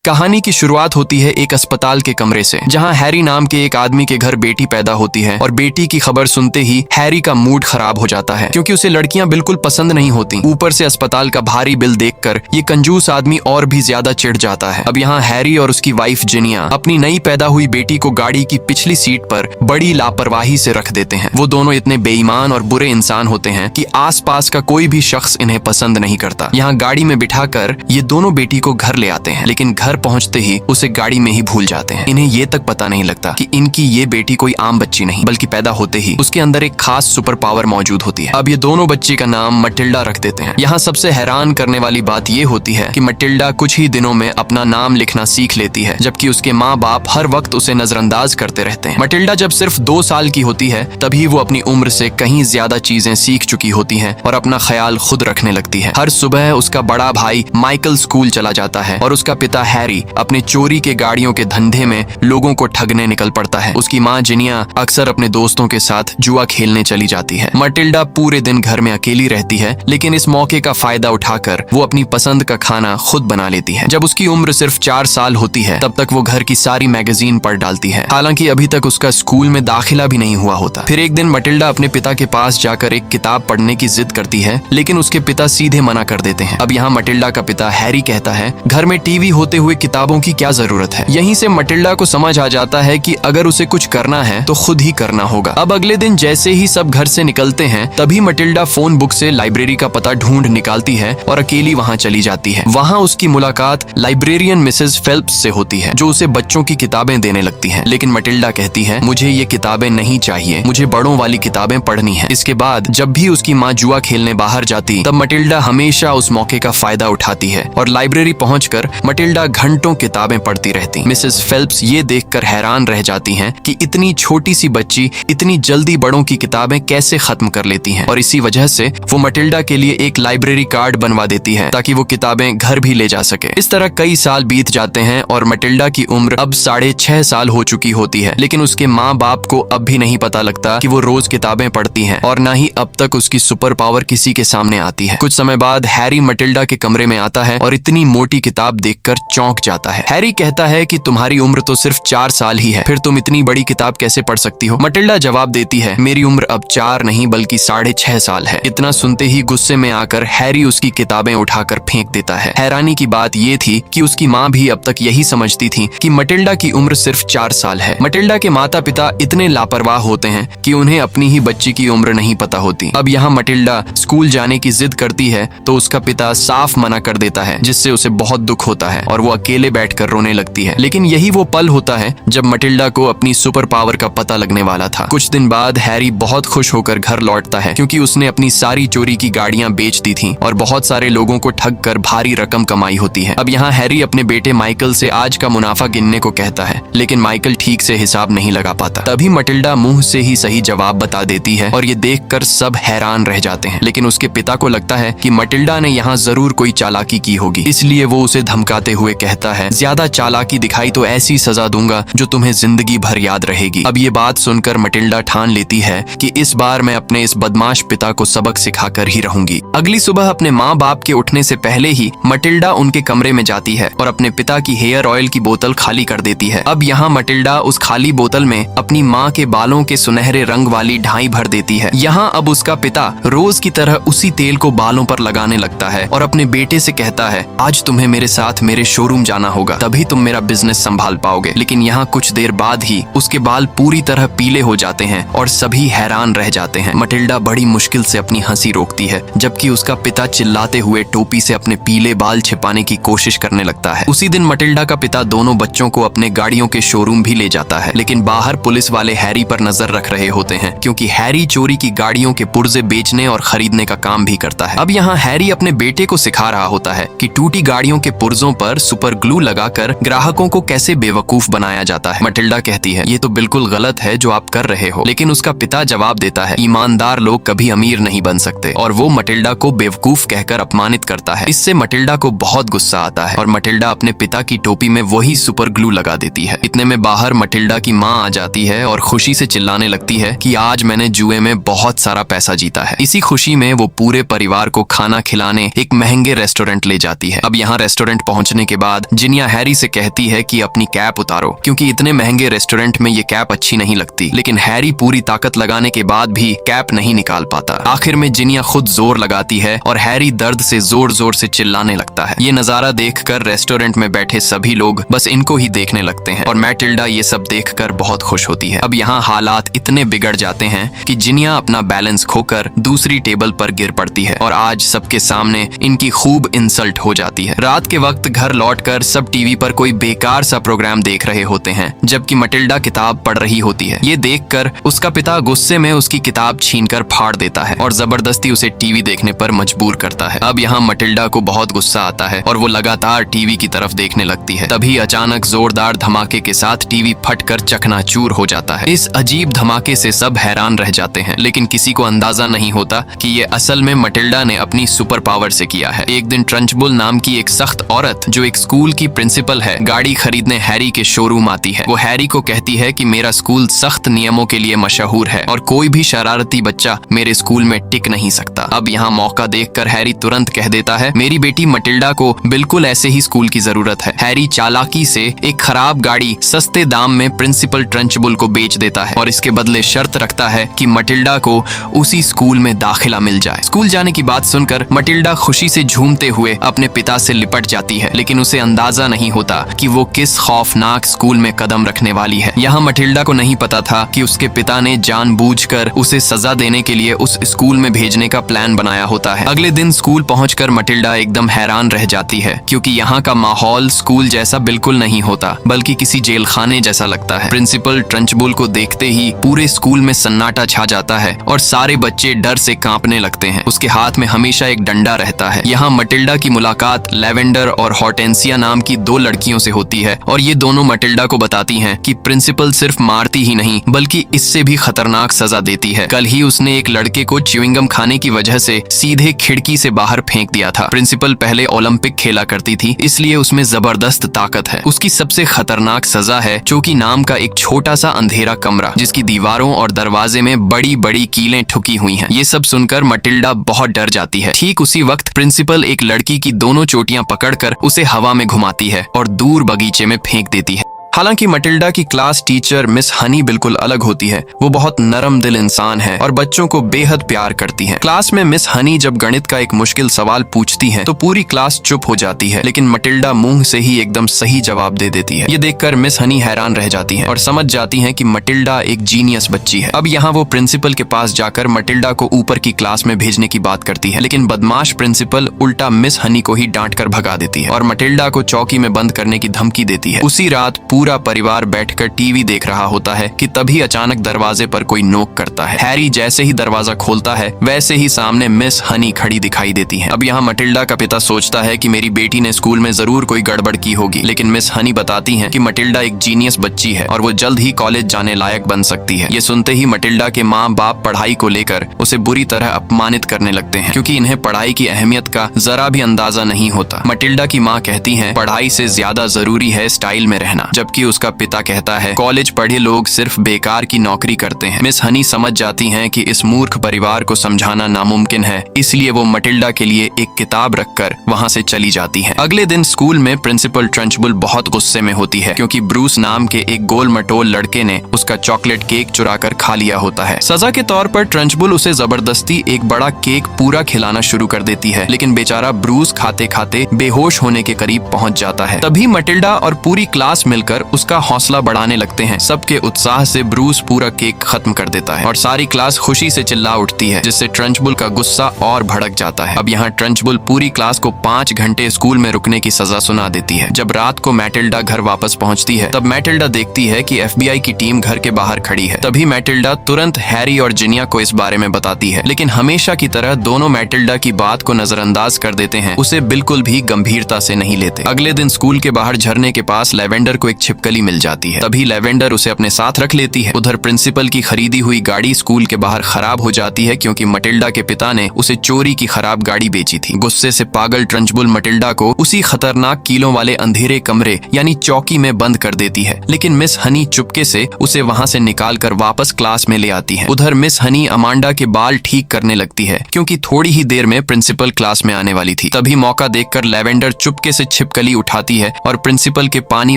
कहानी की शुरुआत होती है एक अस्पताल के कमरे से, जहां हैरी नाम के एक आदमी के घर बेटी पैदा होती है और बेटी की खबर सुनते ही हैरी का मूड खराब हो जाता है क्योंकि उसे लड़कियां बिल्कुल पसंद नहीं होती। ऊपर से अस्पताल का भारी बिल देखकर ये कंजूस आदमी और भी ज्यादा चिढ़ जाता है। अब यहाँ हैरी और उसकी वाइफ जिनिया अपनी नई पैदा हुई बेटी को गाड़ी की पिछली सीट पर बड़ी लापरवाही से रख देते हैं। वो दोनों इतने बेईमान और बुरे इंसान होते हैं कि आसपास का कोई भी शख्स इन्हें पसंद नहीं करता। यहाँ गाड़ी में बिठाकर ये दोनों बेटी को घर ले आते हैं, लेकिन घर पहुंचते ही उसे गाड़ी में ही भूल जाते हैं। इन्हें ये तक पता नहीं लगता कि इनकी ये बेटी कोई आम बच्ची नहीं, बल्कि पैदा होते ही उसके अंदर एक खास सुपर पावर मौजूद होती है। अब ये दोनों बच्ची का नाम मटिल्डा रख देते हैं। यहाँ सबसे हैरान करने वाली बात ये होती है कि मटिल्डा कुछ ही दिनों में अपना नाम लिखना सीख लेती है, जबकि उसके माँ बाप हर वक्त उसे नजरअंदाज करते रहते हैं। मटिल्डा जब सिर्फ 2 साल की होती है तभी वो अपनी उम्र से कहीं ज्यादा चीजें सीख चुकी होती है और अपना ख्याल खुद रखने लगती है। हर सुबह उसका बड़ा भाई माइकल स्कूल चला जाता है और उसका पिता हैरी अपने चोरी के गाड़ियों के धंधे में लोगों को ठगने निकल पड़ता है। उसकी माँ जिनिया अक्सर अपने दोस्तों के साथ जुआ खेलने चली जाती है। मटिल्डा पूरे दिन घर में अकेली रहती है, लेकिन इस मौके का फायदा उठाकर वो अपनी पसंद का खाना खुद बना लेती है। जब उसकी उम्र सिर्फ 4 साल होती है तब तक वो घर की सारी मैगजीन पढ़ डालती है, हालांकि अभी तक उसका स्कूल में दाखिला भी नहीं हुआ होता। फिर एक दिन मटिल्डा अपने पिता के पास जाकर एक किताब पढ़ने की जिद करती है, लेकिन उसके पिता सीधे मना कर देते हैं। अब यहाँ मटिल्डा का पिता हैरी कहता है, घर में टीवी होते हुए किताबों की क्या जरूरत है। यहीं से मटिल्डा को समझ आ जाता है कि अगर उसे कुछ करना है तो खुद ही करना होगा। अब अगले दिन जैसे ही सब घर से निकलते हैं तभी मटिल्डा फोन बुक से लाइब्रेरी का पता ढूंढ निकालती है और अकेली वहां चली जाती है। वहां उसकी मुलाकात लाइब्रेरियन मिसेस फेल्प्स से होती है, जो उसे बच्चों की किताबें देने लगती है। लेकिन मटिल्डा कहती है, मुझे ये किताबें नहीं चाहिए, मुझे बड़ों वाली किताबें पढ़नी है। इसके बाद जब भी उसकी माँ जुआ खेलने बाहर जाती तब मटिल्डा हमेशा उस मौके का फायदा उठाती है और लाइब्रेरी पहुंचकर मटिल्डा घंटों किताबें पढ़ती रहती। मिसेस फेल्प्स ये देखकर हैरान रह जाती हैं कि इतनी छोटी सी बच्ची इतनी जल्दी बड़ों की किताबें कैसे खत्म कर लेती हैं, और इसी वजह से वो मटिल्डा के लिए एक लाइब्रेरी कार्ड बनवा देती है ताकि वो किताबें घर भी ले जा सके। इस तरह कई साल बीत जाते हैं और मटिल्डा की उम्र अब 6.5 साल हो चुकी होती है, लेकिन उसके माँ बाप को अब भी नहीं पता लगता कि वो रोज किताबें पढ़ती हैं और न ही अब तक उसकी सुपर पावर किसी के सामने आती है। कुछ समय बाद हैरी मटिल्डा के कमरे में आता है और इतनी मोटी किताब देखकर चौंक जाता है। हैरी कहता है कि तुम्हारी उम्र तो सिर्फ 4 साल ही है, फिर तुम इतनी बड़ी किताब कैसे पढ़ सकती हो। मटिल्डा जवाब देती है, मेरी उम्र अब 4 नहीं बल्कि 6.5 साल है। इतना सुनते ही गुस्से में आकर हैरी उसकी किताबें उठाकर फेंक देता है। हैरानी की बात ये थी कि उसकी माँ भी अब तक यही समझती थी कि मटिल्डा की उम्र सिर्फ 4 साल है। मटिल्डा के माता पिता इतने लापरवाह होते हैं कि उन्हें अपनी ही बच्ची की उम्र नहीं पता होती। अब यहाँ मटिल्डा स्कूल जाने की जिद करती है तो उसका पिता साफ मना कर देता है, जिससे उसे बहुत दुख होता है और वो अकेले बैठकर रोने लगती है। लेकिन यही वो पल होता है जब मटिल्डा को अपनी सुपर पावर का पता लगने वाला था। कुछ दिन बाद हैरी बहुत खुश होकर घर लौटता है क्योंकि उसने अपनी सारी चोरी की गाड़ियां बेच दी थी और बहुत सारे लोगों को ठग कर भारी रकम कमाई होती है। अब यहाँ हैरी अपने बेटे माइकल से आज का मुनाफा गिनने को कहता है, लेकिन माइकल ठीक से हिसाब नहीं लगा पाता। तभी मटिल्डा मुंह से ही सही जवाब बता देती है और ये देखकर सब हैरान रह जाते हैं। लेकिन उसके पिता को लगता है कि मटिल्डा ने यहाँ जरूर कोई चालाकी की होगी, इसलिए वो उसे धमकाते हुए कहता है, ज्यादा चालाकी दिखाई तो ऐसी सजा दूंगा जो तुम्हें जिंदगी भर याद रहेगी। अब ये बात सुनकर मटिल्डा ठान लेती है कि इस बार मैं अपने इस बदमाश पिता को सबक सिखाकर ही रहूंगी। अगली सुबह अपने माँ बाप के उठने से पहले ही मटिल्डा उनके कमरे में जाती है और अपने पिता की हेयर ऑयल की बोतल खाली कर देती है। अब यहाँ मटिल्डा उस खाली बोतल में अपनी माँ के बालों के सुनहरे रंग वाली ढाई भर देती है। यहाँ अब उसका पिता रोज की तरह उसी तेल को बालों पर लगाने लगता है और अपने बेटे से कहता है, आज तुम्हें मेरे साथ मेरे शोरूम जाना होगा, तभी तुम मेरा बिजनेस संभाल पाओगे। लेकिन यहाँ कुछ देर बाद ही उसके बाल पूरी तरह पीले हो जाते हैं और सभी हैरान रह जाते हैं। मटिल्डा बड़ी मुश्किल से अपनी हंसी रोकती है, जबकि उसका पिता चिल्लाते हुए टोपी से अपने पीले बाल छिपाने की कोशिश करने लगता है। उसी दिन मटिल्डा का पिता दोनों बच्चों को अपने गाड़ियों के शोरूम भी ले जाता है, लेकिन बाहर पुलिस वाले हैरी पर नजर रख रहे होते हैं क्योंकि हैरी चोरी की गाड़ियों के पुर्जे बेचने और खरीदने का काम भी करता है। अब यहाँ हैरी अपने बेटे को सिखा रहा होता है कि टूटी गाड़ियों के पुर्जों पर सुपर ग्लू लगाकर ग्राहकों को कैसे बेवकूफ बनाया जाता है। मटिल्डा कहती है, ये तो बिल्कुल गलत है जो आप कर रहे हो, लेकिन उसका पिता जवाब देता है, ईमानदार लोग कभी अमीर नहीं बन सकते, और वो मटिल्डा को बेवकूफ कहकर अपमानित करता है। इससे मटिल्डा को बहुत गुस्सा आता है और मटिल्डा अपने पिता की टोपी में वही सुपर ग्लू लगा देती है। इतने में बाहर मटिल्डा की माँ आ जाती है और खुशी से चिल्लाने लगती है कि आज मैंने जुए में बहुत सारा पैसा जीता है। इसी खुशी में वो पूरे परिवार को खाना खिलाने एक महंगे रेस्टोरेंट ले जाती है। अब यहाँ रेस्टोरेंट पहुंचने के बाद बाद जिनिया हैरी से कहती है कि अपनी कैप उतारो, क्योंकि इतने महंगे रेस्टोरेंट में ये कैप अच्छी नहीं लगती। लेकिन हैरी पूरी ताकत लगाने के बाद भी कैप नहीं निकाल पाता। आखिर में जिनिया खुद जोर लगाती है और हैरी दर्द से जोर जोर से चिल्लाने लगता है। ये नजारा देखकर रेस्टोरेंट में बैठे सभी लोग बस इनको ही देखने लगते हैं और मैटिल्डा ये सब देखकर बहुत खुश होती है। अब यहाँ हालात इतने बिगड़ जाते हैं कि जिनिया अपना बैलेंस खोकर दूसरी टेबल पर गिर पड़ती है और आज सबके सामने इनकी खूब इंसल्ट हो जाती है। रात के वक्त घर लौटकर सब टीवी पर कोई बेकार सा प्रोग्राम देख रहे होते हैं, जबकि मैटिल्डा किताब पढ़ रही होती है। ये देखकर उसका पिता गुस्से में उसकी किताब छीनकर फाड़ देता है और जबरदस्ती उसे टीवी देखने पर मजबूर करता है। अब यहाँ मैटिल्डा को बहुत गुस्सा आता है और वो लगातार टीवी की तरफ देखने लगती है। तभी अचानक जोरदार धमाके के साथ टीवी फटकर चकनाचूर हो जाता है। इस अजीब धमाके से सब हैरान रह जाते हैं, लेकिन किसी को अंदाजा नहीं होता कि ये असल में मैटिल्डा ने अपनी सुपर पावर से किया है। एक दिन ट्रंचबुल नाम की एक सख्त औरत जो एक स्कूल की प्रिंसिपल है, गाड़ी खरीदने हैरी के शोरूम आती है। वो हैरी को कहती है कि मेरा स्कूल सख्त नियमों के लिए मशहूर है और कोई भी शरारती बच्चा मेरे स्कूल में टिक नहीं सकता। अब यहाँ मौका देखकर हैरी तुरंत कह देता है, मेरी बेटी मैटिल्डा को बिल्कुल ऐसे ही स्कूल की जरूरत है। हैरी चालाकी से एक खराब गाड़ी सस्ते दाम में प्रिंसिपल ट्रंचबुल को बेच देता है और इसके बदले शर्त रखता है कि मैटिल्डा को उसी स्कूल में दाखिला मिल जाए। स्कूल जाने की बात सुनकर मैटिल्डा खुशी से झूमते हुए अपने पिता से लिपट जाती है, लेकिन उसे अंदाजा नहीं होता कि वो किस खौफनाक स्कूल में कदम रखने वाली है। यहाँ मैटिल्डा को नहीं पता था कि उसके पिता ने जानबूझकर उसे सजा देने के लिए उस स्कूल में भेजने का प्लान बनाया होता है। अगले दिन स्कूल पहुंचकर मैटिल्डा एकदम हैरान रह जाती है, क्योंकि यहाँ का माहौल स्कूल जैसा बिल्कुल नहीं होता, बल्कि किसी जेल खाने जैसा लगता है। प्रिंसिपल ट्रंचबुल को देखते ही पूरे स्कूल में सन्नाटा छा जाता है और सारे बच्चे डर से कांपने लगते हैं। उसके हाथ में हमेशा एक डंडा रहता है। यहाँ मैटिल्डा की मुलाकात लेवेंडर और हॉर्टेंसिया नाम की दो लड़कियों से होती है और ये दोनों मैटिल्डा को बताती हैं कि प्रिंसिपल सिर्फ मारती ही नहीं बल्कि इससे भी खतरनाक सजा देती है। कल ही उसने एक लड़के को च्युइंगम खाने की वजह से सीधे खिड़की से बाहर फेंक दिया था। प्रिंसिपल पहले ओलंपिक खेला करती थी, इसलिए उसमें जबरदस्त ताकत है। उसकी सबसे खतरनाक सजा है चौकी नाम का एक छोटा सा अंधेरा कमरा, जिसकी दीवारों और दरवाजे में बड़ी बड़ी कीलें ठुकी हुई हैं। ये सब सुनकर मैटिल्डा बहुत डर जाती है। ठीक उसी वक्त प्रिंसिपल एक लड़की की दोनों चोटियां पकड़कर उसे हवा में घुमाती है और दूर बगीचे में फेंक देती है। हालांकि मैटिल्डा की क्लास टीचर मिस हनी बिल्कुल अलग होती है। वो बहुत नरम दिल इंसान है और बच्चों को बेहद प्यार करती है। क्लास में मिस हनी जब गणित का एक मुश्किल सवाल पूछती है तो पूरी क्लास चुप हो जाती है, लेकिन मैटिल्डा मुंह से ही एकदम सही जवाब दे देती है। ये देखकर मिस हनी हैरान रह जाती है और समझ जाती है कि मैटिल्डा एक जीनियस बच्ची है। अब यहाँ वो प्रिंसिपल के पास जाकर मैटिल्डा को ऊपर की क्लास में भेजने की बात करती है, लेकिन बदमाश प्रिंसिपल उल्टा मिस हनी को ही डांट कर भगा देती है और मैटिल्डा को चौकी में बंद करने की धमकी देती है। उसी रात पूरा परिवार बैठकर टीवी देख रहा होता है कि तभी अचानक दरवाजे पर कोई नोक करता है। हैरी जैसे ही दरवाजा खोलता है वैसे ही सामने मिस हनी खड़ी दिखाई देती है। अब यहाँ मैटिल्डा का पिता सोचता है कि मेरी बेटी ने स्कूल में जरूर कोई गड़बड़ की होगी, लेकिन मिस हनी बताती हैं कि मैटिल्डा एक जीनियस बच्ची है और वो जल्द ही कॉलेज जाने लायक बन सकती है। ये सुनते ही मैटिल्डा के माँ बाप पढ़ाई को लेकर उसे बुरी तरह अपमानित करने लगते हैं, क्योंकि इन्हें पढ़ाई की अहमियत का जरा भी अंदाजा नहीं होता। मैटिल्डा की माँ कहती है पढ़ाई से ज्यादा जरूरी है स्टाइल में रहना, जबकि उसका पिता कहता है कॉलेज पढ़े लोग सिर्फ बेकार की नौकरी करते हैं। मिस हनी समझ जाती हैं कि इस मूर्ख परिवार को समझाना नामुमकिन है, इसलिए वो मैटिल्डा के लिए एक किताब रखकर वहाँ से चली जाती है। अगले दिन स्कूल में प्रिंसिपल ट्रंचबुल बहुत गुस्से में होती है, क्योंकि ब्रूस नाम के एक गोल मटोल लड़के ने उसका चॉकलेट केक चुरा कर खा लिया होता है। सजा के तौर पर ट्रंचबुल उसे जबरदस्ती एक बड़ा केक पूरा खिलाना शुरू कर देती है, लेकिन बेचारा ब्रूस खाते खाते बेहोश होने के करीब पहुँच जाता है। तभी मैटिल्डा और पूरी क्लास मिलकर उसका हौसला बढ़ाने लगते हैं। सबके उत्साह से ब्रूस पूरा केक खत्म कर देता है और सारी क्लास खुशी से चिल्ला उठती है, जिससे ट्रंचबुल का गुस्सा और भड़क जाता है। अब यहाँ ट्रंचबुल पूरी क्लास को 5 घंटे स्कूल में रुकने की सजा सुना देती है। जब रात को मैटिल्डा घर वापस पहुँचती है तब मैटिल्डा देखती है कि FBI की टीम घर के बाहर खड़ी है। तभी मैटिल्डा तुरंत हैरी और जिनिया को इस बारे में बताती है, लेकिन हमेशा की तरह दोनों मैटिल्डा की बात को नजरअंदाज कर देते हैं, उसे बिल्कुल भी गंभीरता से नहीं लेते। अगले दिन स्कूल के बाहर झरने के पास लेवेंडर को एक छिपकली मिल जाती है। तभी लेवेंडर उसे अपने साथ रख लेती है। उधर प्रिंसिपल की खरीदी हुई गाड़ी स्कूल के बाहर खराब हो जाती है क्योंकि मटिल्डा के पिता ने उसे चोरी की खराब गाड़ी बेची थी। गुस्से से पागल ट्रंचबुल मटिल्डा को उसी खतरनाक कीलों वाले अंधेरे कमरे यानी चौकी में बंद कर देती है, लेकिन मिस हनी चुपके से उसे वहां से निकालकर वापस क्लास में ले आती है। उधर मिस हनी अमांडा के बाल ठीक करने लगती है क्योंकि थोड़ी ही देर में प्रिंसिपल क्लास में आने वाली थी। तभी मौका देखकर लेवेंडर चुपके से छिपकली उठाती है और प्रिंसिपल के पानी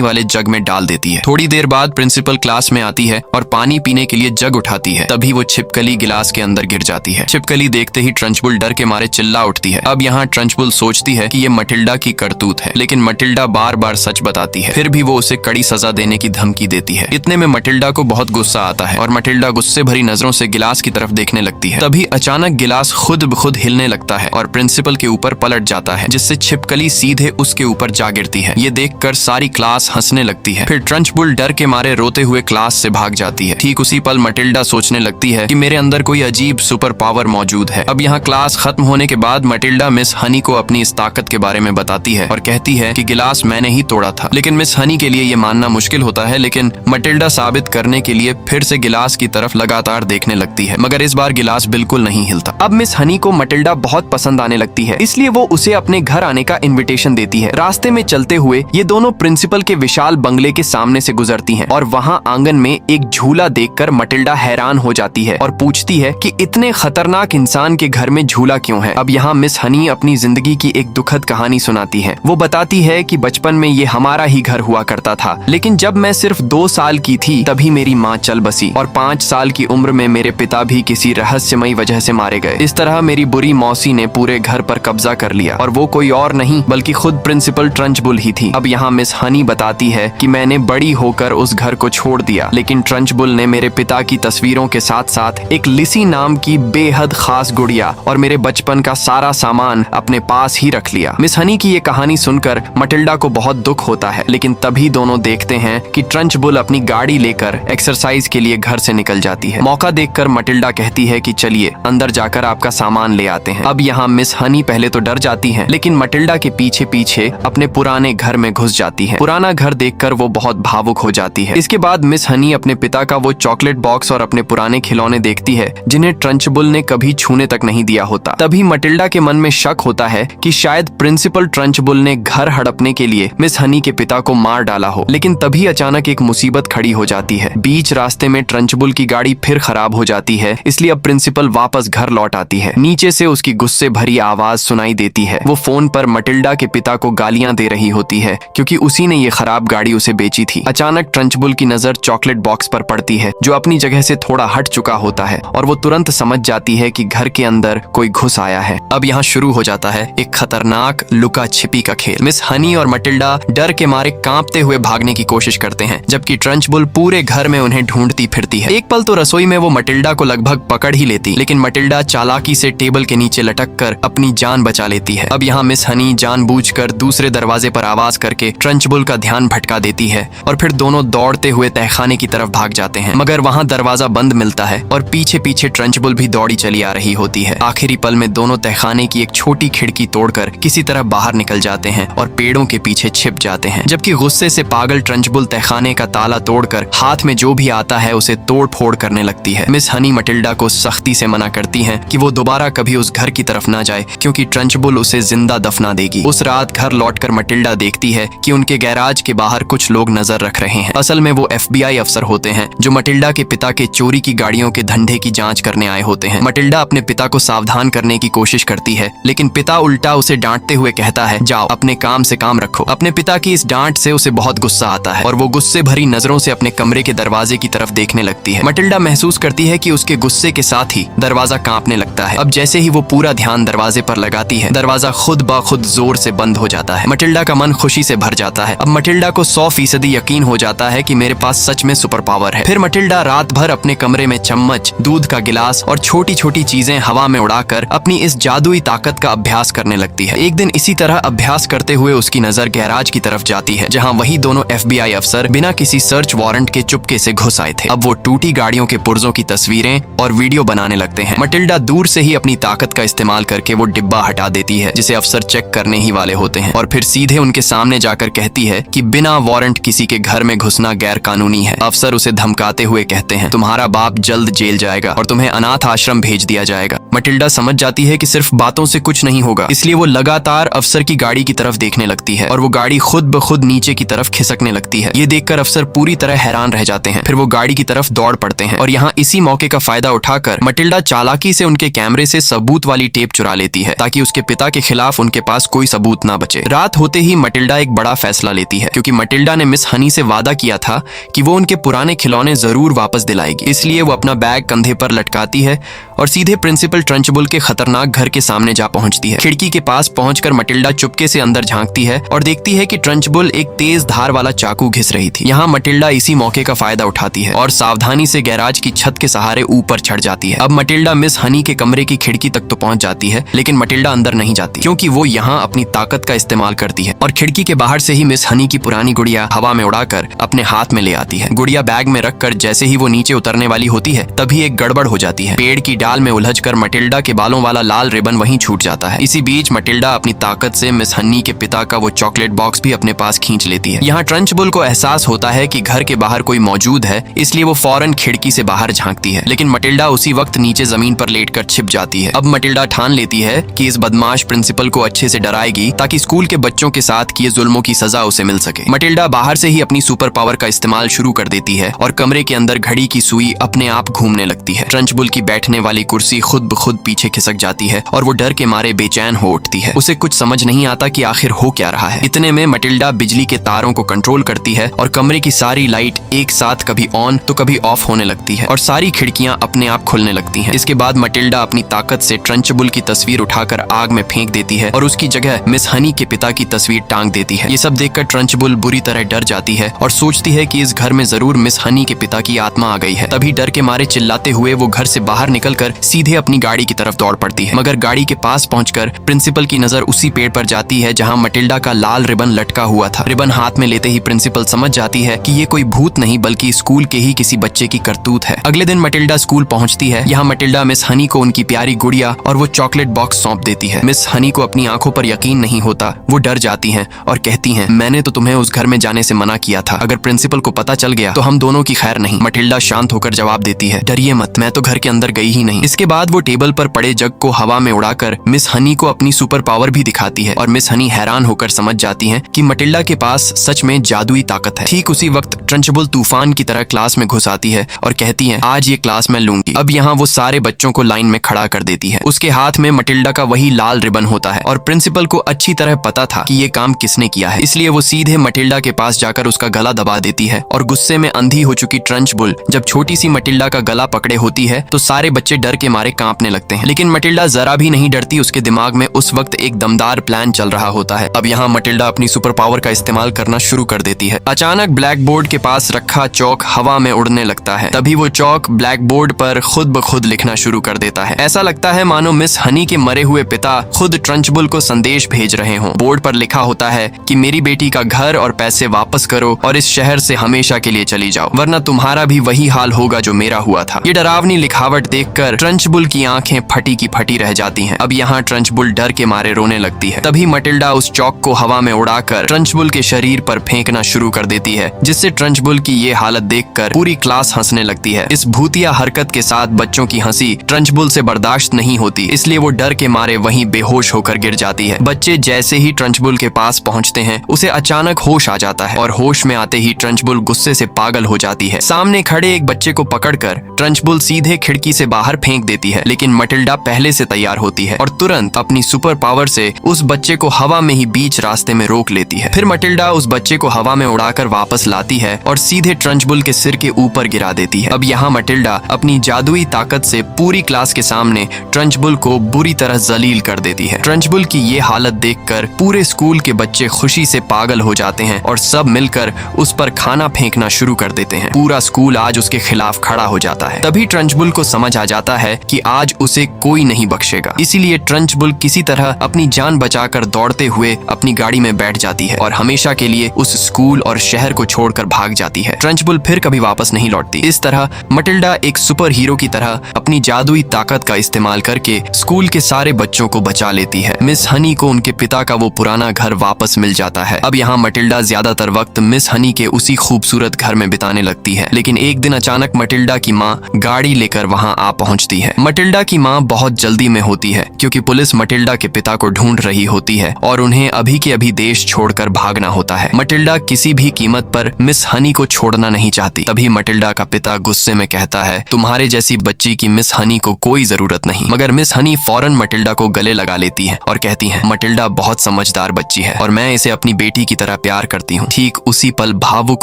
वाले जग में डाल देती है। थोड़ी देर बाद प्रिंसिपल क्लास में आती है और पानी पीने के लिए जग उठाती है। तभी वो छिपकली गिलास के अंदर गिर जाती है। छिपकली देखते ही ट्रंचबुल डर के मारे चिल्ला उठती है। अब यहाँ ट्रंचबुल सोचती है कि ये मटिल्डा की करतूत है, लेकिन मटिल्डा बार बार सच बताती है। फिर भी वो उसे कड़ी सजा देने की धमकी देती है। इतने में मटिल्डा को बहुत गुस्सा आता है और मटिल्डा गुस्से भरी नजरों से गिलास की तरफ देखने लगती है। तभी अचानक गिलास खुद ब खुद हिलने लगता है और प्रिंसिपल के ऊपर पलट जाता है, जिससे छिपकली सीधे उसके ऊपर जा गिरती है। ये देखकर सारी क्लास हंसने लगती है। फिर ट्रंचबुल डर के मारे रोते हुए क्लास से भाग जाती है। ठीक उसी पल मटिल्डा सोचने लगती है कि मेरे अंदर कोई अजीब सुपर पावर मौजूद है। अब यहाँ क्लास खत्म होने के बाद मटिल्डा मिस हनी को अपनी इस ताकत के बारे में बताती है और कहती है कि गिलास मैंने ही तोड़ा था। लेकिन मिस हनी के लिए ये मानना मुश्किल होता है, लेकिन मटिल्डा साबित करने के लिए फिर से गिलास की तरफ लगातार देखने लगती है, मगर इस बार गिलास बिल्कुल नहीं हिलता। अब मिस हनी को मटिल्डा बहुत पसंद आने लगती है, इसलिए वो उसे अपने घर आने का इनविटेशन देती है। रास्ते में चलते हुए ये दोनों प्रिंसिपल के विशाल बंगले के सामने से गुजरती हैं और वहाँ आंगन में एक झूला देखकर मटिल्डा हैरान हो जाती है और पूछती है कि इतने खतरनाक इंसान के घर में झूला क्यों है। अब यहाँ मिस हनी अपनी जिंदगी की एक दुखद कहानी सुनाती है। वो बताती है कि बचपन में ये हमारा ही घर हुआ करता था, लेकिन जब मैं सिर्फ 2 साल की थी तभी मेरी माँ चल बसी और 5 साल की उम्र में मेरे पिता भी किसी रहस्यमयी वजह से मारे गए। इस तरह मेरी बुरी मौसी ने पूरे घर पर कब्जा कर लिया और वो कोई और नहीं बल्कि खुद प्रिंसिपल ट्रंचबुल ही थी। अब यहाँ मिस हनी बताती है कि मैंने बड़ी होकर उस घर को छोड़ दिया, लेकिन ट्रंचबुल ने मेरे पिता की तस्वीरों के साथ साथ एक लिसी नाम की बेहद खास गुड़िया और मेरे बचपन का सारा सामान अपने पास ही रख लिया। मिस हनी की ये कहानी सुनकर मटिल्डा को बहुत दुख होता है, लेकिन तभी दोनों देखते हैं कि ट्रंचबुल अपनी गाड़ी लेकर एक्सरसाइज के लिए घर से निकल जाती है। मौका देखकर मटिल्डा कहती है कि चलिए अंदर जाकर आपका सामान ले आते हैं। अब यहाँ मिस हनी पहले तो डर जाती है, लेकिन मटिल्डा के पीछे पीछे अपने पुराने घर में घुस जाती है। पुराना घर देखकर वो बहुत भावुक हो जाती है। इसके बाद मिस हनी अपने पिता का वो चॉकलेट बॉक्स और अपने पुराने खिलौने देखती है जिन्हें ट्रंचबुल ने कभी छूने तक नहीं दिया होता। तभी मटिल्डा के मन में शक होता है कि शायद प्रिंसिपल ट्रंचबुल ने घर हड़पने के लिए मिस हनी के पिता को मार डाला हो। लेकिन तभी अचानक एक मुसीबत खड़ी हो जाती है। बीच रास्ते में ट्रंचबुल की गाड़ी फिर खराब हो जाती है, इसलिए अब प्रिंसिपल वापस घर लौट आती है। नीचे से उसकी गुस्से भरी आवाज सुनाई देती है। वो फोन पर मटिल्डा के पिता को गालियां दे रही होती है क्योंकि उसी ने ये खराब गाड़ी उसे बेची थी। अचानक ट्रंचबुल की नजर चॉकलेट बॉक्स पर पड़ती है जो अपनी जगह से थोड़ा हट चुका होता है और वो तुरंत समझ जाती है कि घर के अंदर कोई घुस आया है। अब यहाँ शुरू हो जाता है एक खतरनाक लुका छिपी का खेल। मिस हनी और मटिल्डा डर के मारे कांपते हुए भागने की कोशिश करते हैं, जबकि ट्रंचबुल पूरे घर में उन्हें ढूंढती फिरती है। एक पल तो रसोई में वो मटिल्डा को लगभग पकड़ ही लेती, लेकिन मटिल्डा चालाकी से टेबल के नीचे लटक कर अपनी जान बचा लेती है। अब यहाँ मिस हनी जानबूझकर दूसरे दरवाजे पर आवाज करके ट्रंचबुल का ध्यान भटका देती है और फिर दोनों दौड़ते हुए तहखाने की तरफ भाग जाते हैं, मगर वहाँ दरवाजा बंद मिलता है और पीछे पीछे ट्रंचबुल भी दौड़ी चली आ रही होती है। आखिरी पल में दोनों तहखाने की एक छोटी खिड़की तोड़कर किसी तरह बाहर निकल जाते हैं और पेड़ों के पीछे छिप जाते हैं, जबकि गुस्से से पागल ट्रंचबुल तहखाने का ताला तोड़कर हाथ में जो भी आता है उसे तोड़ फोड़ करने लगती है। मिस हनी मटिल्डा को सख्ती से मना करती हैं कि वो दोबारा कभी उस घर की तरफ ना जाए क्योंकि ट्रंचबुल उसे जिंदा दफना देगी। उस रात घर लौटकर मटिल्डा देखती है कि उनके गैराज के बाहर कुछ लोग नजर रख रहे हैं। असल में वो FBI अफसर होते हैं जो मटिल्डा के पिता के चोरी की गाड़ियों के धंधे की जांच करने आए होते हैं। मटिल्डा अपने पिता को सावधान करने की कोशिश करती है, लेकिन पिता उल्टा उसे डांटते हुए कहता है, जाओ अपने काम से काम रखो। अपने पिता की इस डांट से उसे बहुत गुस्सा आता है और वो गुस्से भरी नजरों से अपने कमरे के दरवाजे की तरफ देखने लगती है। मटिल्डा महसूस करती है कि उसके गुस्से के साथ ही दरवाजा कांपने लगता है। अब जैसे ही वो पूरा ध्यान दरवाजे पर लगाती है, दरवाजा खुद ब खुद जोर से बंद हो जाता है। मटिल्डा का मन खुशी से भर जाता है। अब मटिल्डा को 100% यकीन हो जाता है कि मेरे पास सच में सुपर पावर है। फिर मटिल्डा रात भर अपने कमरे में चम्मच, दूध का गिलास और छोटी छोटी चीजें हवा में उड़ाकर अपनी इस जादुई ताकत का अभ्यास करने लगती है। एक दिन इसी तरह अभ्यास करते हुए उसकी नजर गैराज की तरफ जाती है, जहाँ वही दोनों FBI अफसर बिना किसी सर्च वारंट के चुपके से घुस आए थे। अब वो टूटी गाड़ियों के पुर्जों की तस्वीरें और वीडियो बनाने लगते हैं। मटिल्डा दूर से ही अपनी ताकत का इस्तेमाल करके वो डिब्बा हटा देती है जिसे अफसर चेक करने ही वाले होते हैं और फिर सीधे उनके सामने जाकर कहती है कि बिना वारंट किसी के घर में घुसना गैर कानूनी है। अफसर उसे धमकाते हुए कहते हैं तुम्हारा बाप जल्द जेल जाएगा और तुम्हें अनाथ आश्रम भेज दिया जाएगा। मटिल्डा समझ जाती है कि सिर्फ बातों से कुछ नहीं होगा, इसलिए वो लगातार अफसर की गाड़ी की तरफ देखने लगती है और वो गाड़ी खुद ब खुद नीचे की तरफ खिसकने लगती है। ये देखकर अफसर पूरी तरह हैरान रह जाते हैं। फिर वो गाड़ी की तरफ दौड़ पड़ते हैं और यहाँ इसी मौके का फायदा उठाकर मटिल्डा चालाकी से उनके कैमरे से सबूत वाली टेप चुरा लेती है ताकि उसके पिता के खिलाफ उनके पास कोई सबूत ना बचे। रात होते ही मटिल्डा एक बड़ा फैसला लेती है, क्योंकि मटिल्डा ने मिस हनी से वादा किया था कि वो उनके पुराने खिलौने जरूर वापस दिलाएगी। इसलिए वो अपना बैग कंधे पर लटकाती है और सीधे प्रिंसिपल ट्रंचबुल के खतरनाक घर के सामने जा पहुंचती है। खिड़की के पास पहुंचकर मटिल्डा चुपके से अंदर झांकती है और देखती है कि ट्रंचबुल एक तेज धार वाला चाकू घिस रही थी। यहाँ मटिल्डा इसी मौके का फायदा उठाती है और सावधानी से गैराज की छत के सहारे ऊपर चढ़ जाती है। अब मटिल्डा मिस हनी के कमरे की खिड़की तक तो पहुंच जाती है, लेकिन मटिल्डा अंदर नहीं जाती क्योंकि वो यहाँ अपनी ताकत का इस्तेमाल करती है और खिड़की के बाहर से ही मिस हनी की पुरानी गुड़िया हवा में उड़ाकर अपने हाथ में ले आती है। गुड़िया बैग में रखकर जैसे ही वो नीचे उतरने वाली होती है तभी एक गड़बड़ हो जाती है। पेड़ की डाल में उलझकर मटिल्डा के बालों वाला लाल रिबन वहीं छूट जाता है। इसी बीच मटिल्डा अपनी ताकत से मिस हनी के पिता का वो चॉकलेट बॉक्स भी अपने पास खींच लेती है। यहाँ ट्रंचबुल को एहसास होता है कि घर के बाहर कोई मौजूद है, इसलिए वो फौरन खिड़की से बाहर झांकती है, लेकिन मटिल्डा उसी वक्त नीचे जमीन पर लेटकर छिप जाती है। अब मटिल्डा ठान लेती है कि इस बदमाश प्रिंसिपल को अच्छे से डराएगी ताकि स्कूल के बच्चों के साथ किए जुल्मों की सजा उसे मिल सके। मटिल्डा बाहर से ही अपनी सुपर पावर का इस्तेमाल शुरू कर देती है और कमरे के अंदर घड़ी की सुई अपने आप घूमने लगती है। ट्रंचबुल की बैठने वाली कुर्सी खुद ब खुद पीछे खिसक जाती है और वो डर के मारे बेचैन हो उठती है। उसे कुछ समझ नहीं आता कि आखिर हो क्या रहा है। इतने में मटिल्डा बिजली के तारों को कंट्रोल करती है और कमरे की सारी लाइट एक साथ कभी ऑन तो कभी ऑफ होने लगती है और सारी खिड़कियां अपने आप खुलने लगती हैं। इसके बाद मटिल्डा अपनी ताकत से ट्रंचबुल की तस्वीर उठाकर आग में फेंक देती है और उसकी जगह मिस हनी के पिता की तस्वीर टांग देती है। ये सब देखकर ट्रंचबुल बुरी तरह डर जाती है और सोचती है कि इस घर में जरूर मिस हनी के पिता की आत्मा आ गई है। तभी डर के मारे चिल्लाते हुए वो घर से बाहर निकलकर सीधे अपनी गाड़ी की तरफ दौड़ पड़ती है, मगर गाड़ी के पास पहुंचकर प्रिंसिपल की नजर उसी पेड़ पर जाती है जहां मटिल्डा का लाल रिबन लटका हुआ था। रिबन हाथ में लेते ही प्रिंसिपल समझ जाती है कि ये कोई भूत नहीं बल्कि स्कूल के ही किसी बच्चे की करतूत है। अगले दिन मटिल्डा स्कूल पहुंचती है। यहाँ मटिल्डा मिस हनी को उनकी प्यारी गुड़िया और वो चॉकलेट बॉक्स सौंप देती है। मिस हनी को अपनी आंखों पर यकीन नहीं होता। वो डर जाती हैं और कहती हैं मैंने तो तुम्हें उस घर में जाने से मना किया था, अगर प्रिंसिपल को पता चल गया तो हम दोनों की खैर नहीं। मटिल्डा शांत होकर जवाब देती है डरिए मत, मैं तो घर के अंदर गई ही नहीं। इसके बाद वो टेबल पर पड़े जग को हवा में उड़ाकर मिस हनी को अपनी सुपर पावर भी दिखाती है और मिस हनी हैरान होकर समझ जाती हैं कि मटिल्डा के पास सच में जादुई ताकत है। ठीक उसी वक्त ट्रंचबुल तूफान की तरह क्लास में घुस आती है और कहती है आज ये क्लास मैं लूंगी। अब यहाँ वो सारे बच्चों को लाइन में खड़ा कर देती है। उसके हाथ में मटिल्डा का वही लाल रिबन होता है और प्रिंसिपल को अच्छी तरह पता था कि ये काम किसने किया है, इसलिए वो सीधे मटिल्डा के पास जाकर उसका गला दबा देती है और गुस्से में अंधी हो चुकी ट्रंचबुल जब छोटी सी मटिल्डा का गला पकड़े होती है तो सारे बच्चे डर के मारे कांपने लगते हैं। लेकिन मटिल्डा जरा भी नहीं डरती। उसके दिमाग में उस वक्त एक दमदार प्लान चल रहा होता है। अब यहाँ मटिल्डा अपनी सुपर पावर का इस्तेमाल करना शुरू कर देती है। अचानक ब्लैक बोर्ड के पास रखा चौक हवा में उड़ने लगता है। तभी वो चौक ब्लैक बोर्ड पर खुद ब खुद लिखना शुरू कर देता है। ऐसा लगता है मानो मिस हनी के मरे हुए पिता खुद ट्रंचबुल को संदेश भेज रहे हों। बोर्ड पर लिखा होता है कि मेरी बेटी का घर और पैसे वापस करो और इस शहर से हमेशा के लिए चली जाओ, वरना तुम्हारा भी वही हाल होगा जो मेरा हुआ था। ये डरावनी लिखावट देखकर ट्रंचबुल की आंखें फटी की फटी रह जाती हैं। अब यहाँ ट्रंचबुल डर के मारे रोने लगती है। तभी मटिल्डा उस चौक को हवा में उड़ाकर ट्रंचबुल के शरीर पर फेंकना शुरू कर देती है, जिससे ट्रंचबुल की ये हालत देखकर पूरी क्लास हंसने लगती है। इस भूतिया हरकत के साथ बच्चों की हंसी ट्रंचबुल से बर्दाश्त नहीं होती, इसलिए वो डर के मारे वहीं बेहोश होकर गिर जाती है। बच्चे जैसे ही ट्रंचबुल के पास पहुंचते हैं उसे अचानक होश आ जाता है और होश में आते ही ट्रंचबुल गुस्से से पागल हो जाती है। सामने खड़े एक बच्चे को पकड़कर ट्रंचबुल सीधे खिड़की से बाहर फेंक देती है, लेकिन मटिल्डा पहले से तैयार होती है और तुरंत अपनी सुपर पावर से उस बच्चे को हवा में ही बीच रास्ते में रोक लेती है। फिर मटिल्डा उस बच्चे को हवा में उड़ाकर वापस लाती है और सीधे ट्रंचबुल के सिर के ऊपर गिरा देती है। अब यहाँ मटिल्डा अपनी जादुई ताकत से पूरी क्लास के सामने ट्रंचबुल को बुरी तरह जलील कर देती है। ट्रंचबुल की ये हालत देखकर पूरे स्कूल के बच्चे खुशी से पागल हो जाते हैं और सब मिलकर उस पर खाना फेंकना शुरू कर देते हैं। पूरा स्कूल आज उसके खिलाफ खड़ा हो जाता है। तभी ट्रंचबुल को समझ आ जाता है कि आज उसे कोई नहीं बख्शेगा, इसीलिए ट्रंचबुल किसी तरह अपनी जान बचाकर दौड़ते हुए अपनी गाड़ी में बैठ जाती है और हमेशा के लिए उस स्कूल और शहर को छोड़कर भाग जाती है। ट्रंचबुल फिर कभी वापस नहीं लौटती। इस तरह मटिल्डा एक सुपर हीरो की तरह अपनी जादुई ताकत का इस्तेमाल करके स्कूल के सारे बच्चों को बचा लेती है। मिस हनी को उनके पिता का वो पुराना घर वापस मिल जाता है। अब यहाँ मटिल्डा ज्यादा ज्यादातर वक्त मिस हनी के उसी खूबसूरत घर में बिताने लगती है। लेकिन एक दिन अचानक मटिल्डा की माँ गाड़ी लेकर वहाँ आ पहुँचती है। मटिल्डा की माँ बहुत जल्दी में होती है क्योंकि पुलिस मटिल्डा के पिता को ढूंढ रही होती है और उन्हें अभी के अभी देश छोड़कर भागना होता है। मटिल्डा किसी भी कीमत पर मिस हनी को छोड़ना नहीं चाहती। तभी मटिल्डा का पिता गुस्से में कहता है, तुम्हारे जैसी बच्ची की मिस हनी को कोई जरूरत नहीं। मगर मिस हनी फौरन मटिल्डा को गले लगा लेती है और कहती है, मटिल्डा बहुत समझदार बच्ची है और मैं इसे अपनी बेटी की तरह प्यार करती हूँ। ठीक उसी पल भावुक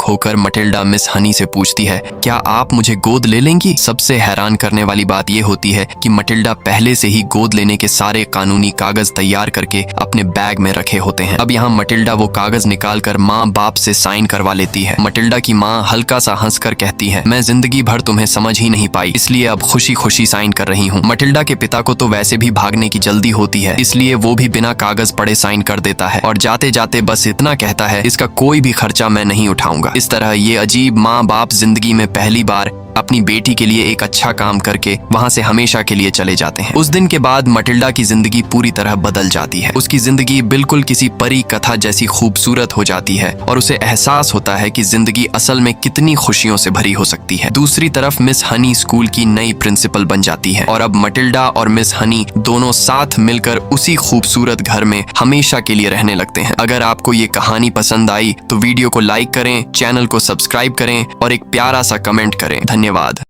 होकर मटिल्डा मिस हनी से पूछती है, क्या आप मुझे गोद ले लेंगी? सबसे हैरान करने वाली बात यह होती है कि मटिल्डा पहले से ही गोद लेने के सारे कानूनी कागज तैयार करके अपने बैग में रखे होते हैं। अब यहाँ मटिल्डा वो कागज निकालकर माँ बाप से साइन करवा लेती है। मटिल्डा की माँ हल्का सा हंसकर कहती है, मैं जिंदगी भर तुम्हें समझ ही नहीं पाई, इसलिए अब खुशी खुशी साइन कर रही हूँ। मटिल्डा के पिता को तो वैसे भी भागने की जल्दी होती है, इसलिए वो भी बिना कागज पढ़े साइन कर देता है और जाते जाते बस इतना कहता है, इसका कोई भी खर्चा मैं नहीं उठाऊंगा। इस तरह ये अजीब माँ बाप जिंदगी में पहली बार अपनी बेटी के लिए एक अच्छा काम करके वहां से हमेशा के लिए चले जाते हैं। उस दिन के बाद मटिल्डा की जिंदगी पूरी तरह बदल जाती है। उसकी जिंदगी बिल्कुल किसी परी कथा जैसी खूबसूरत हो जाती है और उसे एहसास होता है कि जिंदगी असल में कितनी खुशियों से भरी हो सकती है। दूसरी तरफ मिस हनी स्कूल की नई प्रिंसिपल बन जाती है और अब मटिल्डा और मिस हनी दोनों साथ मिलकर उसी खूबसूरत घर में हमेशा के लिए रहने लगते हैं। अगर आपको ये कहानी पसंद आई तो वीडियो को लाइक करें, चैनल को सब्सक्राइब करें और एक प्यारा सा कमेंट करें। धन्यवाद।